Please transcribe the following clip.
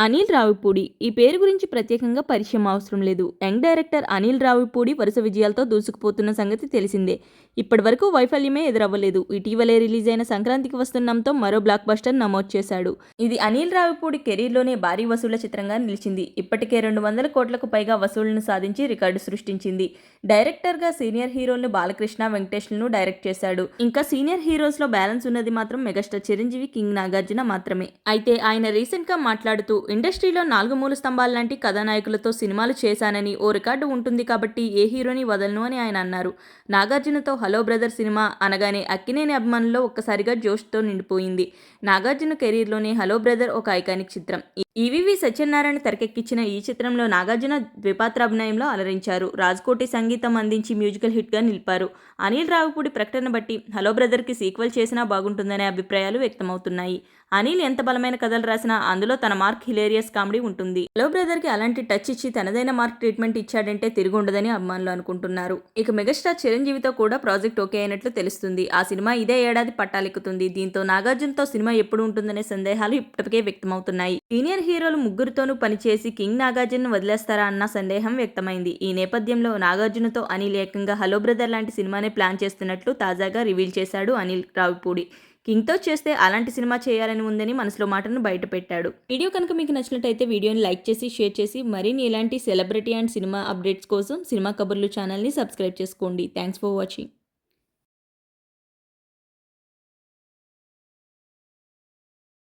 అనిల్ రావిపూడి ఈ పేరు గురించి ప్రత్యేకంగా పరిచయం అవసరం లేదు. యంగ్ డైరెక్టర్ అనిల్ రావిపూడి వరుస విజయాలతో దూసుకుపోతున్న సంగతి తెలిసిందే. ఇప్పటివరకు వైఫల్యమే ఎదురవ్వలేదు. ఇటీవలే రిలీజ్ అయిన సంక్రాంతికి వస్తున్నాంతో మరో బ్లాక్ బస్టర్ నమోదు చేశాడు. ఇది అనిల్ రావిపూడి కెరీర్లోనే భారీ వసూళ్ల చిత్రంగా నిలిచింది. ఇప్పటికే 200 కోట్లకు పైగా వసూళ్లను సాధించి రికార్డు సృష్టించింది. డైరెక్టర్గా సీనియర్ హీరోలను బాలకృష్ణ, వెంకటేష్లను డైరెక్ట్ చేశాడు. ఇంకా సీనియర్ హీరోస్లో బ్యాలెన్స్ ఉన్నది మాత్రం మెగాస్టార్ చిరంజీవి, కింగ్ నాగార్జున మాత్రమే. అయితే ఆయన రీసెంట్గా మాట్లాడుతూ ఇండస్ట్రీలో 4 మూల స్తంభాలు లాంటి కథానాయకులతో సినిమాలు చేశానని, ఓ రికార్డు ఉంటుంది కాబట్టి ఏ హీరోని వదలను అని ఆయన అన్నారు. నాగార్జునతో హలో బ్రదర్ సినిమా అనగానే అక్కినేని అభిమానుల్లో ఒక్కసారిగా జోష్తో నిండిపోయింది. నాగార్జున కెరీర్లోనే హలో బ్రదర్ ఒక ఐకానిక్ చిత్రం. ఈవీవి సత్యనారాయణ తెరకెక్కించిన ఈ చిత్రంలో నాగార్జున ద్విపాత్రాభినయంలో అలరించారు. రాజ్కోటి సంగీతం అందించి మ్యూజికల్ హిట్గా నిలిపారు. అనిల్ రావిపూడి ప్రకటన బట్టి హలో బ్రదర్కి సీక్వెల్ చేసినా బాగుంటుందనే అభిప్రాయాలు వ్యక్తమవుతున్నాయి. అనిల్ ఎంత బలమైన కథలు రాసినా అందులో తన మార్క్ హిలేరియస్ కామెడీ ఉంటుంది. హలో బ్రదర్కి అలాంటి టచ్ ఇచ్చి తనదైన మార్క్ ట్రీట్మెంట్ ఇచ్చాడంటే తిరుగుండదని అభిమానులు అనుకుంటున్నారు. ఇక మెగాస్టార్ చిరంజీవితో కూడా ప్రాజెక్ట్ ఓకే అయినట్లు తెలుస్తుంది. ఆ సినిమా ఇదే ఏడాది పట్టాలెక్కుతుంది. దీంతో నాగార్జునతో సినిమా ఎప్పుడు ఉంటుందనే సందేహాలు ఇప్పటికే వ్యక్తమవుతున్నాయి. సీనియర్ హీరోలు ముగ్గురితోనూ పనిచేసి కింగ్ నాగార్జున వదిలేస్తారా అన్న సందేహం వ్యక్తమైంది. ఈ నేపథ్యంలో నాగార్జునతో అనిల్ ఏకంగా హలో బ్రదర్ లాంటి సినిమానే ప్లాన్ చేస్తున్నట్లు తాజాగా రివీల్ చేశాడు అనిల్ రావిపూడి. కింగ్తో చేస్తే అలాంటి సినిమా చేయాలని ఉందని మనసులో మాటను బయటపెట్టాడు. వీడియో కనుక మీకు నచ్చినట్టయితే వీడియోని లైక్ చేసి షేర్ చేసి మరిన్ని ఇలాంటి సెలబ్రిటీ అండ్ సినిమా అప్డేట్స్ కోసం సినిమా కబుర్లు ఛానల్ని సబ్స్క్రైబ్ చేసుకోండి. Thanks for watching.